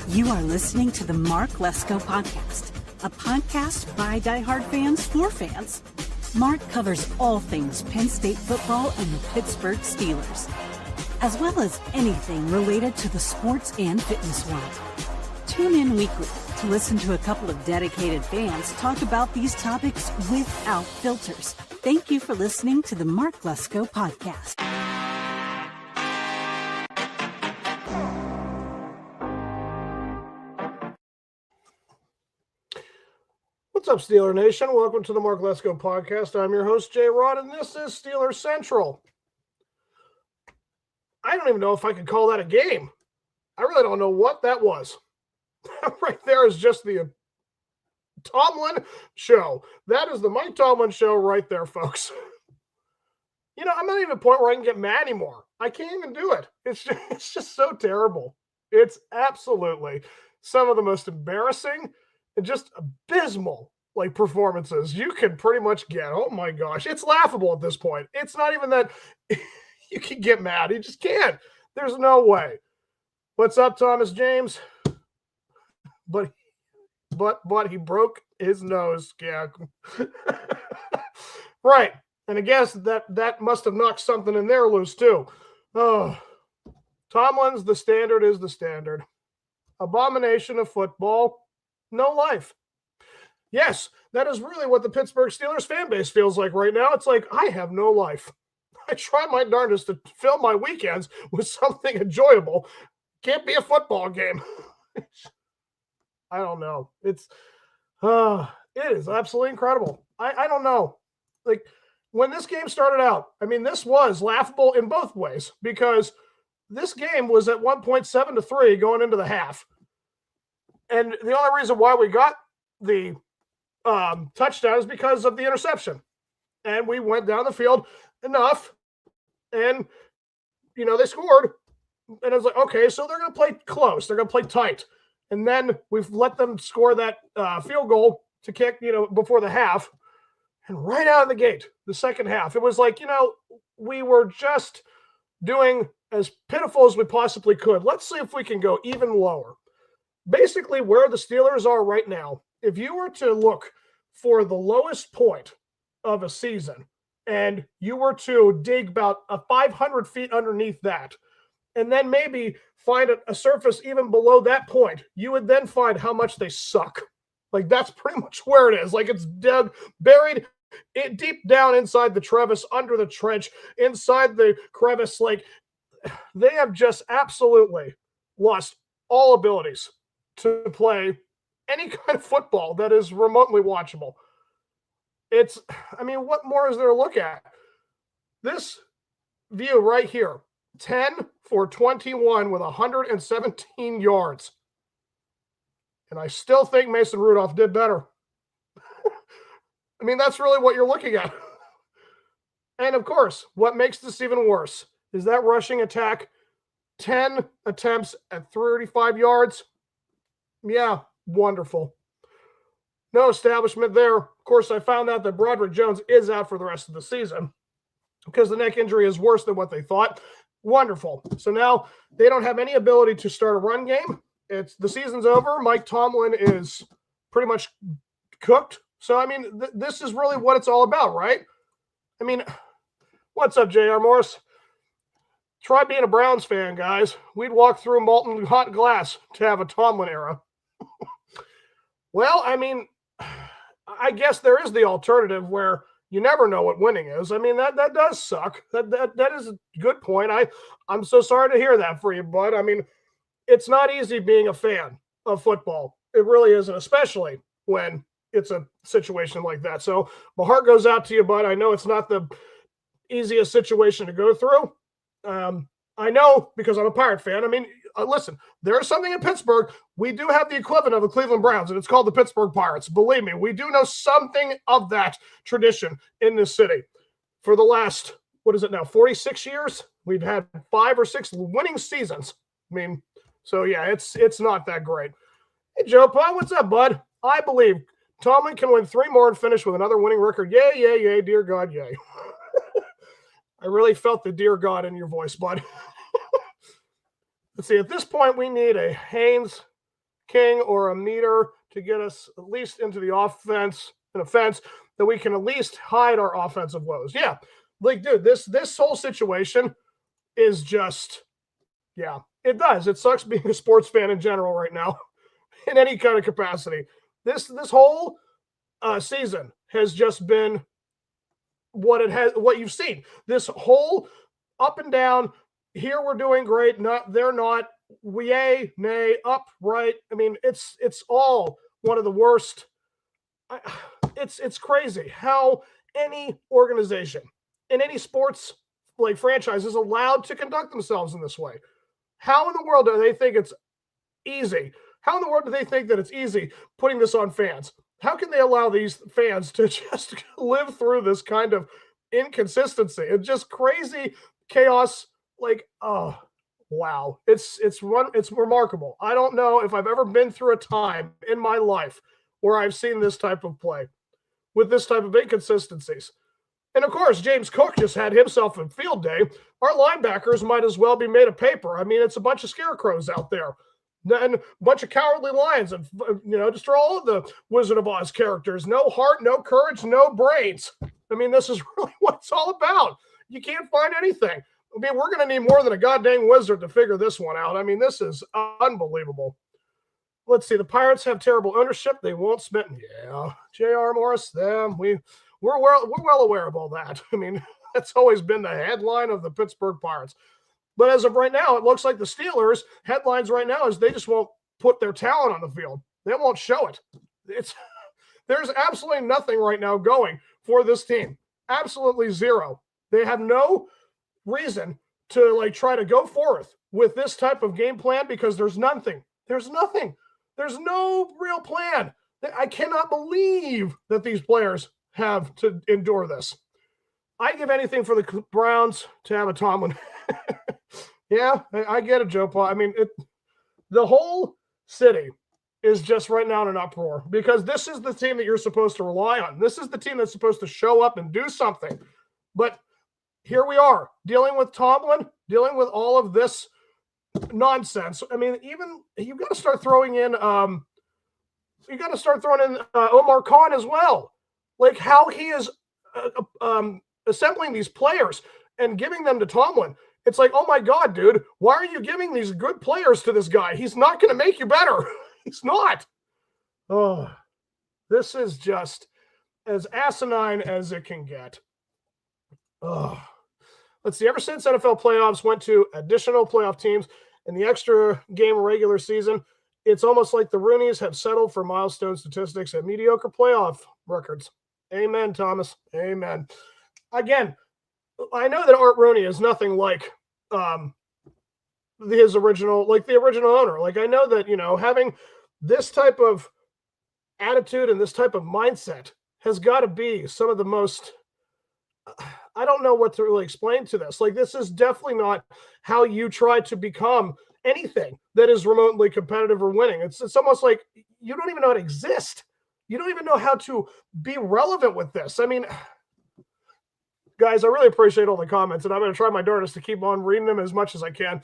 You are listening to the Mark Lesko Podcast, a podcast by diehard fans for fans. Mark covers all things Penn State football and the Pittsburgh Steelers, as well as anything related to the sports and fitness world. Tune in weekly to listen to a couple of dedicated fans talk about these topics without filters. Thank you for listening to the Mark Lesko Podcast. What's up, Steeler Nation? Welcome to the Mark Lesko Podcast. I'm your host, Jay Rod, and this is Steeler Central. I don't even know if I could call that a game. I really don't know what that was. Right there is just the Tomlin show. That is the Mike Tomlin show right there, folks. You know, I'm not even at a point where I can get mad anymore. I can't even do it. It's just so terrible. It's absolutely some of the most embarrassing and just abysmal performances you can pretty much get. Oh my gosh, it's laughable at this point. It's not even that you can get mad. You just can't. There's no way. What's up, Thomas James? But he broke his nose. Yeah. Right. And I guess that must have knocked something in there loose too. Oh, Tomlin's the standard is the standard. Abomination of football. No life. Yes, that is really what the Pittsburgh Steelers fan base feels like right now. It's like, I have no life. I try my darndest to fill my weekends with something enjoyable. Can't be a football game. I don't know. It is absolutely incredible. I don't know. Like, when this game started out, I mean, this was laughable in both ways because this game was at one point 7-3 going into the half. And the only reason why we got the touchdown is because of the interception. And we went down the field enough, and, you know, they scored. And I was like, okay, so they're going to play close. They're going to play tight. And then we've let them score that field goal to kick, you know, before the half. And right out of the gate, the second half, it was like, you know, we were just doing as pitiful as we possibly could. Let's see if we can go even lower. Basically, where the Steelers are right now, if you were to look for the lowest point of a season and you were to dig about 500 feet underneath that, and then maybe find a surface even below that point, you would then find how much they suck. Like, that's pretty much where it is. Like, it's buried deep down inside the crevice, under the trench, inside the crevice. Like, they have just absolutely lost all abilities to play any kind of football that is remotely watchable. I mean, what more is there to look at? This view right here, 10 for 21 with 117 yards. And I still think Mason Rudolph did better. I mean, that's really what you're looking at. And of course, what makes this even worse is that rushing attack, 10 attempts at 35 yards. Yeah, wonderful. No establishment there. Of course, I found out that Broderick Jones is out for the rest of the season because the neck injury is worse than what they thought. Wonderful. So now they don't have any ability to start a run game. The season's over. Mike Tomlin is pretty much cooked. So, I mean, this is really what it's all about, right? I mean, what's up, J.R. Morris? Try being a Browns fan, guys. We'd walk through molten hot glass to have a Tomlin era. Well, I mean, I guess there is the alternative where you never know what winning is. I mean, that does suck. That is a good point. I'm so sorry to hear that for you, bud. I mean, it's not easy being a fan of football. It really isn't, especially when it's a situation like that. So my heart goes out to you, bud. I know it's not the easiest situation to go through. I know because I'm a Pirate fan. I mean, listen, there's something in Pittsburgh. We do have the equivalent of the Cleveland Browns, and it's called the Pittsburgh Pirates. Believe me, we do know something of that tradition in this city. For the last, 46 years? We've had 5 or 6 winning seasons. I mean, so yeah, it's not that great. Hey, Joe Pye, what's up, bud? I believe Tomlin can win 3 more and finish with another winning record. Yay, yay, yay, dear God, yay. I really felt the dear God in your voice, bud. Let's see, at this point, we need a Haynes king or a meter to get us at least into the offense that we can at least hide our offensive woes. Yeah. Like, dude, this whole situation is just, yeah, it does. It sucks being a sports fan in general right now in any kind of capacity. This whole season has just been what you've seen. This whole up and down, here we're doing great, they're not, yay, nay, up, right. I mean, it's all one of the worst. It's crazy how any organization in any sports like franchise is allowed to conduct themselves in this way. How in the world do they think it's easy? How in the world do they think that it's easy putting this on fans? How can they allow these fans to just live through this kind of inconsistency? It's just crazy chaos. Like, oh, wow. It's remarkable. I don't know if I've ever been through a time in my life where I've seen this type of play with this type of inconsistencies. And of course, James Cook just had himself a field day. Our linebackers might as well be made of paper. I mean, it's a bunch of scarecrows out there. And a bunch of cowardly lions, and just for all of the Wizard of Oz characters, no heart, no courage, no brains. I mean, this is really what it's all about. You can't find anything. I mean, we're going to need more than a goddamn wizard to figure this one out. I mean, this is unbelievable. Let's see. The Pirates have terrible ownership. They won't spend. Yeah, J.R. Morris. Them. We're well aware of all that. I mean, that's always been the headline of the Pittsburgh Pirates. But as of right now, it looks like the Steelers headlines right now is they just won't put their talent on the field. They won't show it. There's absolutely nothing right now going for this team. Absolutely zero. They have no reason to try to go forth with this type of game plan because there's nothing. There's nothing. There's no real plan. I cannot believe that these players have to endure this. I give anything for the Browns to have a Tomlin. Yeah, I get it, Joe Paul. I mean, the whole city is just right now in an uproar because this is the team that you're supposed to rely on. This is the team that's supposed to show up and do something. But here we are dealing with Tomlin, dealing with all of this nonsense. I mean, even you've got to start throwing in Omar Khan as well. Like how he is assembling these players and giving them to Tomlin. It's like, oh my God, dude, why are you giving these good players to this guy? He's not going to make you better. He's not. Oh, this is just as asinine as it can get. Oh, let's see. Ever since NFL playoffs went to additional playoff teams and the extra game regular season, it's almost like the Rooneys have settled for milestone statistics and mediocre playoff records. Amen, Thomas. Amen. Again, I know that Art Rooney is nothing like the original owner. Like I know that, having this type of attitude and this type of mindset has got to be some of the most, I don't know what to really explain to this. Like this is definitely not how you try to become anything that is remotely competitive or winning. It's almost like you don't even know how to exist. You don't even know how to be relevant with this. I mean, guys, I really appreciate all the comments, and I'm going to try my darndest to keep on reading them as much as I can.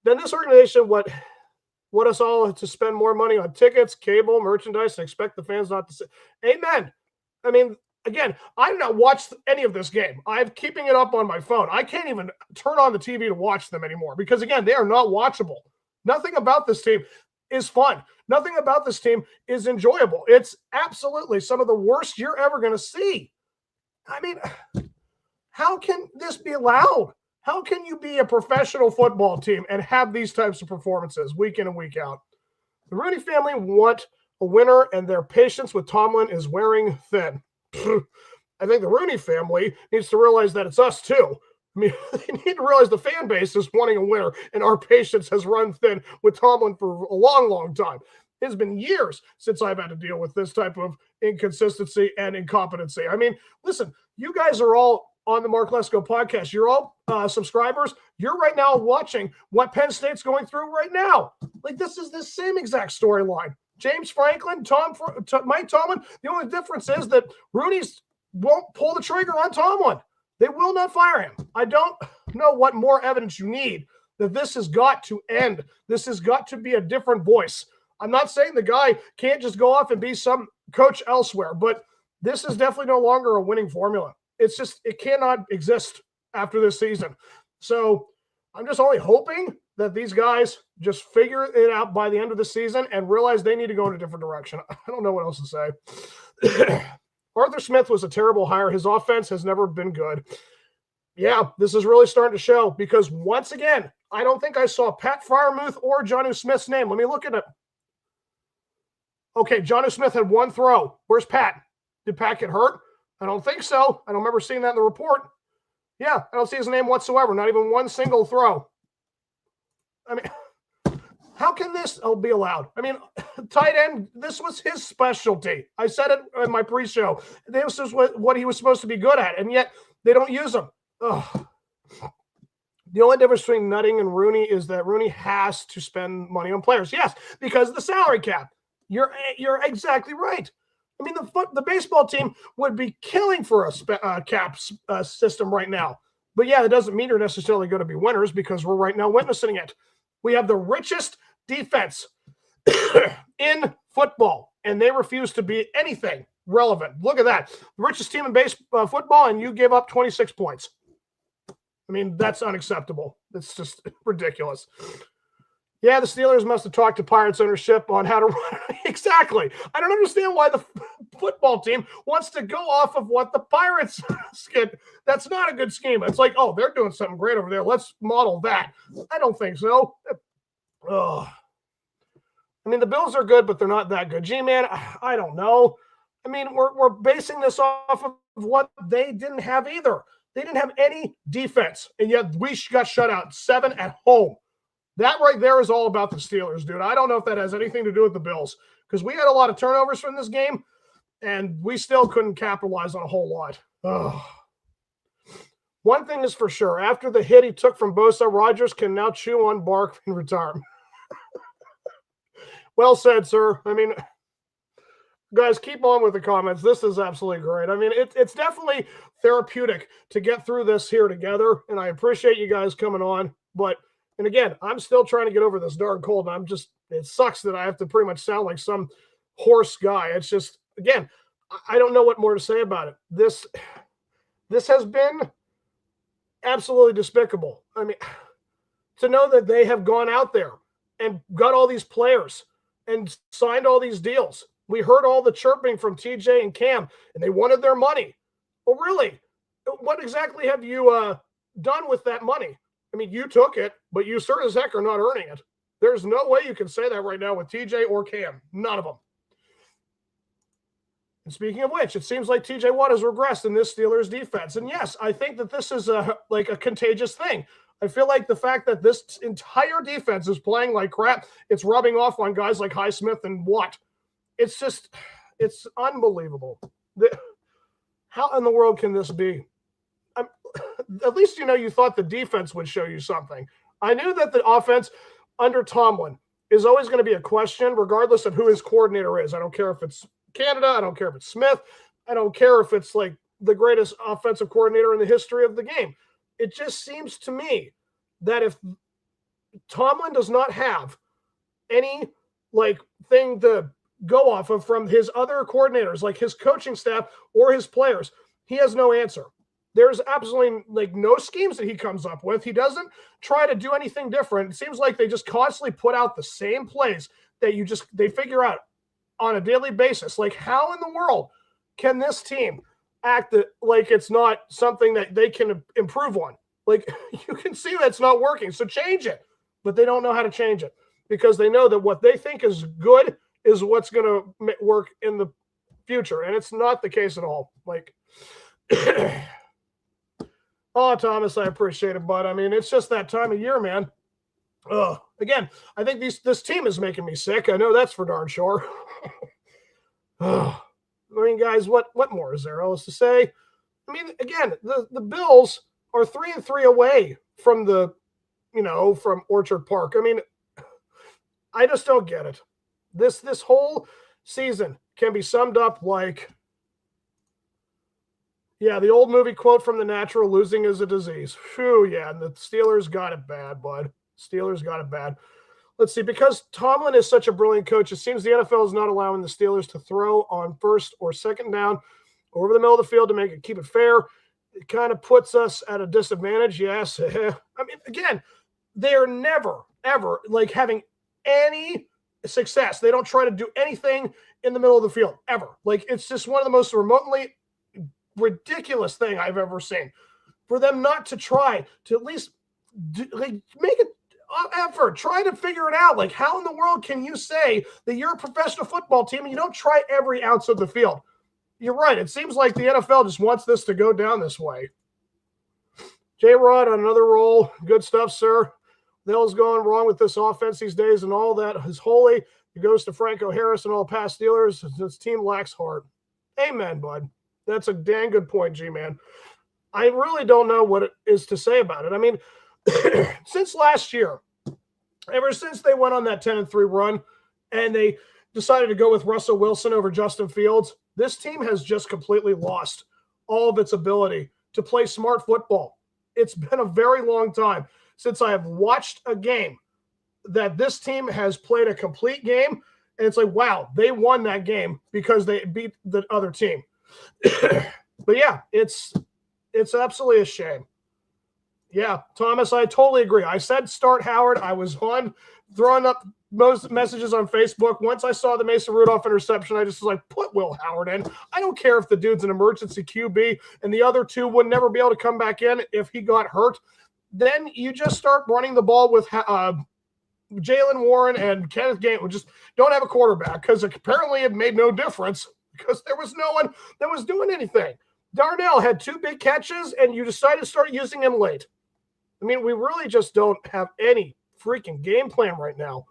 Then this organization, what us all to spend more money on tickets, cable, merchandise, and expect the fans not to say, amen. I mean, again, I do not watch any of this game. I'm keeping it up on my phone. I can't even turn on the TV to watch them anymore because, again, they are not watchable. Nothing about this team is fun. Nothing about this team is enjoyable. It's absolutely some of the worst you're ever going to see. I mean, how can this be allowed? How can you be a professional football team and have these types of performances week in and week out? The Rooney family want a winner, and their patience with Tomlin is wearing thin. I think the Rooney family needs to realize that it's us too. I mean, they need to realize the fan base is wanting a winner, and our patience has run thin with Tomlin for a long, long time. It's been years since I've had to deal with this type of inconsistency and incompetency. I mean, listen, you guys are all on the Mark Lesko podcast. You're all subscribers. You're right now watching what Penn State's going through right now. Like, this is the same exact storyline. James Franklin, Mike Tomlin. The only difference is that Rooney's won't pull the trigger on Tomlin. They will not fire him. I don't know what more evidence you need that this has got to end. This has got to be a different voice. I'm not saying the guy can't just go off and be some coach elsewhere, but this is definitely no longer a winning formula. It's just, it cannot exist after this season. So I'm just only hoping that these guys just figure it out by the end of the season and realize they need to go in a different direction. I don't know what else to say. Arthur Smith was a terrible hire. His offense has never been good. Yeah, this is really starting to show because once again, I don't think I saw Pat Freiermuth or Jonnu Smith's name. Let me look at it. Okay, Jonnu Smith had one throw. Where's Pat? Did Pat get hurt? I don't think so. I don't remember seeing that in the report. Yeah, I don't see his name whatsoever. Not even one single throw. I mean, how can this be allowed? I mean, tight end, this was his specialty. I said it in my pre-show. This is what he was supposed to be good at, and yet they don't use him. Ugh. The only difference between Nutting and Rooney is that Rooney has to spend money on players. Yes, because of the salary cap. You're exactly right. I mean, the baseball team would be killing for a cap system right now. But yeah, that doesn't mean you're necessarily going to be winners because we're right now witnessing it. We have the richest defense in football, and they refuse to be anything relevant. Look at that. The richest team in football, and you gave up 26 points. I mean, that's unacceptable. It's just ridiculous. Yeah, the Steelers must have talked to Pirates ownership on how to run. Exactly. I don't understand why the football team wants to go off of what the Pirates get. That's not a good scheme. It's like, oh, they're doing something great over there. Let's model that. I don't think so. Oh. I mean, the Bills are good, but they're not that good. G-Man, I don't know. I mean, we're basing this off of what they didn't have either. They didn't have any defense, and yet we got shut out 7 at home. That right there is all about the Steelers, dude. I don't know if that has anything to do with the Bills because we had a lot of turnovers from this game, and we still couldn't capitalize on a whole lot. Ugh. One thing is for sure. After the hit he took from Bosa, Rodgers can now chew on bark in retirement. Well said, sir. I mean, guys, keep on with the comments. This is absolutely great. I mean, it's definitely therapeutic to get through this here together, and I appreciate you guys coming on, but and again, I'm still trying to get over this darn cold, and it sucks that I have to pretty much sound like some hoarse guy. It's just, again, I don't know what more to say about it. This has been absolutely despicable. I mean, to know that they have gone out there and got all these players and signed all these deals. We heard all the chirping from TJ and Cam, and they wanted their money. Well, really, what exactly have you done with that money? I mean, you took it, but you sure as heck are not earning it. There's no way you can say that right now with TJ or Cam. None of them. And speaking of which, it seems like TJ Watt has regressed in this Steelers defense. And yes, I think that this is a contagious thing. I feel like the fact that this entire defense is playing like crap, it's rubbing off on guys like Highsmith and Watt. It's unbelievable. How in the world can this be? At least, you thought the defense would show you something. I knew that the offense under Tomlin is always going to be a question, regardless of who his coordinator is. I don't care if it's Canada. I don't care if it's Smith. I don't care if it's like the greatest offensive coordinator in the history of the game. It just seems to me that if Tomlin does not have any thing to go off of from his other coordinators, like his coaching staff or his players, he has no answer. There's absolutely no schemes that he comes up with. He doesn't try to do anything different. It seems like they just constantly put out the same plays that they figure out on a daily basis. Like, how in the world can this team act like it's not something that they can improve on? Like, you can see that's not working, so change it. But they don't know how to change it because they know that what they think is good is what's going to work in the future, and it's not the case at all. Oh, Thomas, I appreciate it, but I mean, it's just that time of year, man. Again, I think this team is making me sick. I know that's for darn sure. I mean, guys, what more is there else to say? I mean, again, the Bills are 3-3 away from from Orchard Park. I mean, I just don't get it. This whole season can be summed up like, yeah, the old movie quote from The Natural, losing is a disease. Phew, yeah, and the Steelers got it bad, bud. Steelers got it bad. let's see, because Tomlin is such a brilliant coach, it seems the NFL is not allowing the Steelers to throw on first or second down over the middle of the field to keep it fair. It kind of puts us at a disadvantage. Yes. I mean, again, they're never, ever like having any success. They don't try to do anything in the middle of the field ever. Like, it's just one of the most remotely ridiculous thing I've ever seen. For them not to try to at least make an effort, try to figure it out. Like, how in the world can you say that you're a professional football team and you don't try every ounce of the field? You're right. It seems like the NFL just wants this to go down this way. J-Rod on another roll. Good stuff, sir. The hell's going wrong with this offense these days, and all that is holy. It goes to Franco Harris and all past Steelers. This team lacks heart. Amen, bud. That's a dang good point, G-Man. I really don't know what it is to say about it. I mean, since last year, ever since they went on that 10-3 run and they decided to go with Russell Wilson over Justin Fields, this team has just completely lost all of its ability to play smart football. It's been a very long time since I have watched a game that this team has played a complete game, and it's like, wow, they won that game because they beat the other team. But yeah, it's absolutely a shame. Yeah, Thomas, I totally agree. I said start Howard. I was on throwing up most messages on Facebook. Once I saw the Mason Rudolph interception, I just was like, put Will Howard in. I don't care if the dude's an emergency QB and the other two would never be able to come back in if he got hurt. Then you just start running the ball with Jalen Warren and Kenneth Gainwell. Just don't have a quarterback, because apparently it made no difference because there was no one that was doing anything. Darnell had 2 big catches, and you decided to start using him late. I mean, we really just don't have any freaking game plan right now.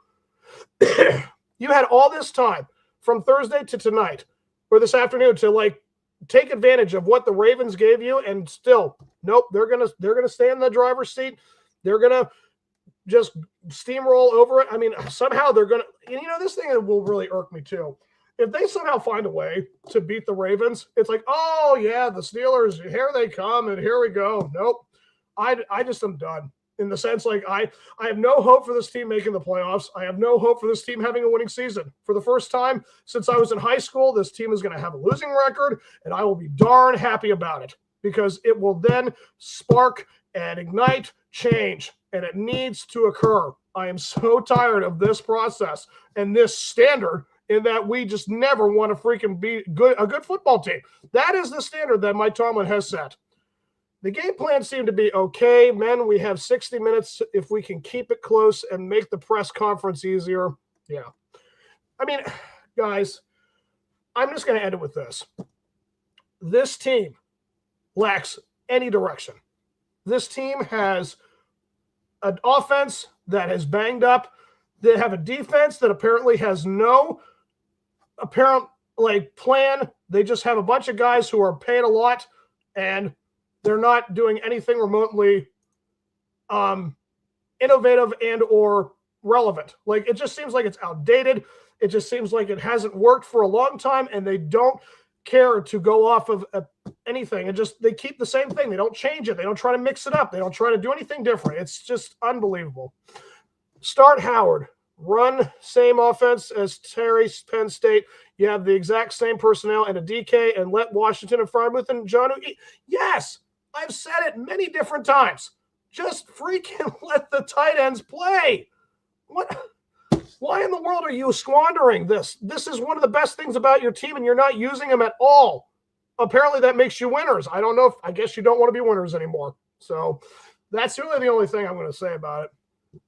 You had all this time from Thursday to tonight or this afternoon to like take advantage of what the Ravens gave you, and still, nope, they're gonna stay in the driver's seat. They're gonna just steamroll over it. I mean, somehow they're gonna. This thing will really irk me too. If they somehow find a way to beat the Ravens, it's like, oh yeah, the Steelers, here they come, and here we go. Nope, I just am done. In the sense, like, I have no hope for this team making the playoffs. I have no hope for this team having a winning season. For the first time since I was in high school, this team is going to have a losing record, and I will be darn happy about it, because it will then spark and ignite change, and it needs to occur. I am so tired of this process and this standard in that we just never want to freaking be a good football team. That is the standard that Mike Tomlin has set. The game plan seemed to be okay. Men, we have 60 minutes if we can keep it close and make the press conference easier. Yeah. I mean, guys, I'm just going to end it with this. This team lacks any direction. This team has an offense that is banged up. They have a defense that apparently has no apparent plan. They just have a bunch of guys who are paid a lot, and they're not doing anything remotely innovative and or relevant. Like, it just seems like it's outdated. It just seems like it hasn't worked for a long time, and they don't care to go off of anything. And they keep the same thing. They don't change it. They don't try to mix it up. They don't try to do anything different. It's just unbelievable. Start Howard. Run same offense as Terry, Penn State. You have the exact same personnel and a DK, and let Washington and Frymouth and John. Yes, I've said it many different times. Just freaking let the tight ends play. What? Why in the world are you squandering this? This is one of the best things about your team, and you're not using them at all. Apparently that makes you winners. I don't know. I guess you don't want to be winners anymore. So that's really the only thing I'm going to say about it.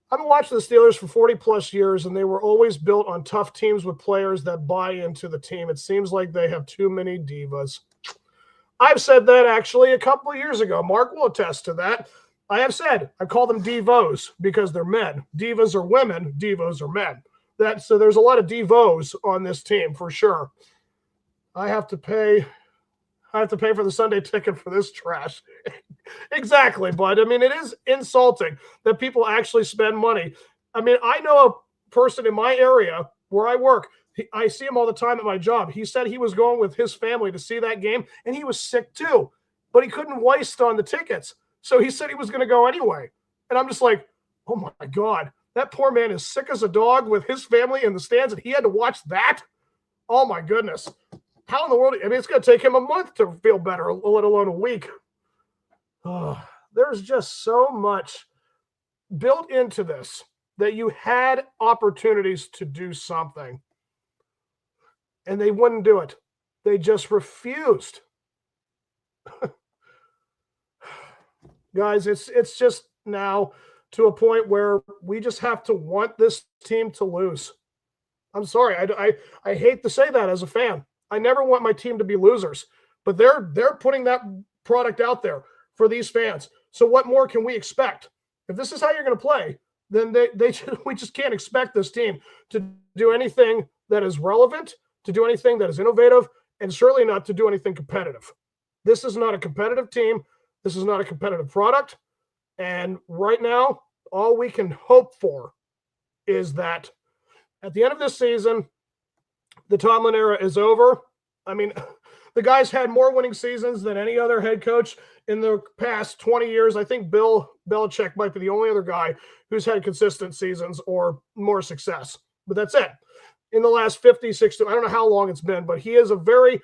I've been watching the Steelers for 40-plus years, and they were always built on tough teams with players that buy into the team. It seems like they have too many divas. I've said that actually a couple of years ago. Mark will attest to that. I have said, I call them divos because they're men. Divas are women. Divos are men. So there's a lot of divos on this team for sure. I have to pay for the Sunday ticket for this trash. Exactly, bud. I mean, it is insulting that people actually spend money. I mean, I know a person in my area where I work. I see him all the time at my job. He said he was going with his family to see that game, and he was sick too, but he couldn't waste on the tickets. So he said he was going to go anyway. And I'm just like, oh my God, That poor man is sick as a dog with his family in the stands, and he had to watch that. Oh my goodness. How in the world? I mean, it's going to take him a month to feel better, let alone a week. Oh, there's just so much built into this that you had opportunities to do something, and they wouldn't do it. They just refused. Guys, it's just now to a point where we just have to want this team to lose. I'm sorry. I hate to say that as a fan. I never want my team to be losers, but they're putting that product out there for these fans. So what more can we expect? If this is how you're going to play, then we just can't expect this team to do anything that is relevant, to do anything that is innovative, and certainly not to do anything competitive. This is not a competitive team. This is not a competitive product. And right now, all we can hope for is that at the end of this season, the Tomlin era is over. I mean, the guy's had more winning seasons than any other head coach in the past 20 years. I think Bill Belichick might be the only other guy who's had consistent seasons or more success. But that's it. In the last 50, 60, I don't know how long it's been, but he is a very,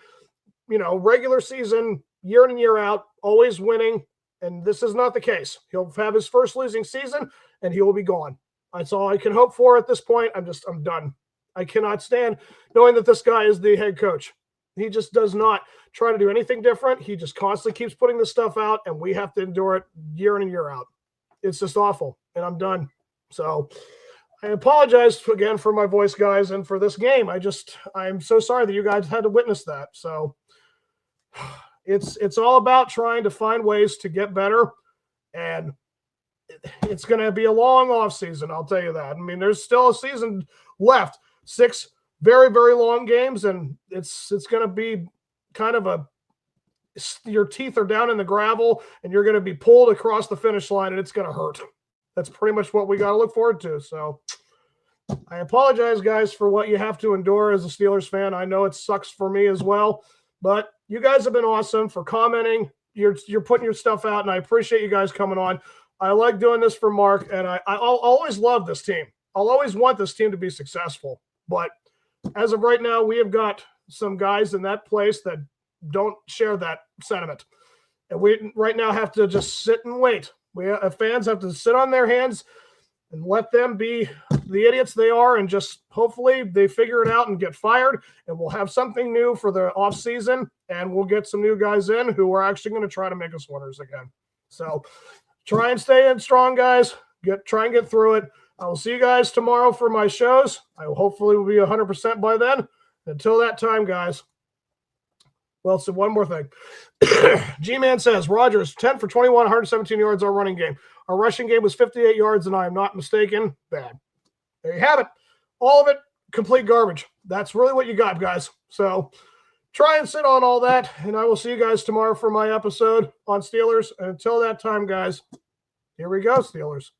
regular season, year in and year out, always winning. And this is not the case. He'll have his first losing season and he will be gone. That's all I can hope for at this point. I'm done. I cannot stand knowing that this guy is the head coach. He just does not try to do anything different. He just constantly keeps putting this stuff out, and we have to endure it year in and year out. It's just awful, and I'm done. So I apologize again for my voice, guys, and for this game. I'm so sorry that you guys had to witness that. So it's all about trying to find ways to get better, and it's going to be a long off season. I'll tell you that. I mean, there's still a season left, 6 very, very long games, and it's going to be kind of your teeth are down in the gravel, and you're going to be pulled across the finish line, and it's going to hurt. That's pretty much what we got to look forward to. So I apologize, guys, for what you have to endure as a Steelers fan. I know it sucks for me as well, but you guys have been awesome for commenting. You're putting your stuff out, and I appreciate you guys coming on. I like doing this for Mark, and I'll always love this team. I'll always want this team to be successful, but as of right now, we have got some guys in that place that don't share that sentiment. And we right now have to just sit and wait. Fans have to sit on their hands and let them be the idiots they are, and just hopefully they figure it out and get fired, and we'll have something new for the offseason, and we'll get some new guys in who are actually going to try to make us winners again. So try and stay in strong, guys. Try and get through it. I will see you guys tomorrow for my shows. I will hopefully will be 100% by then. Until that time, guys. Well, so one more thing. G-Man says, Rodgers, 10 for 21, 117 yards, our running game. Our rushing game was 58 yards, and I am not mistaken. Bad. There you have it. All of it, complete garbage. That's really what you got, guys. So try and sit on all that, and I will see you guys tomorrow for my episode on Steelers. And until that time, guys, here we go, Steelers.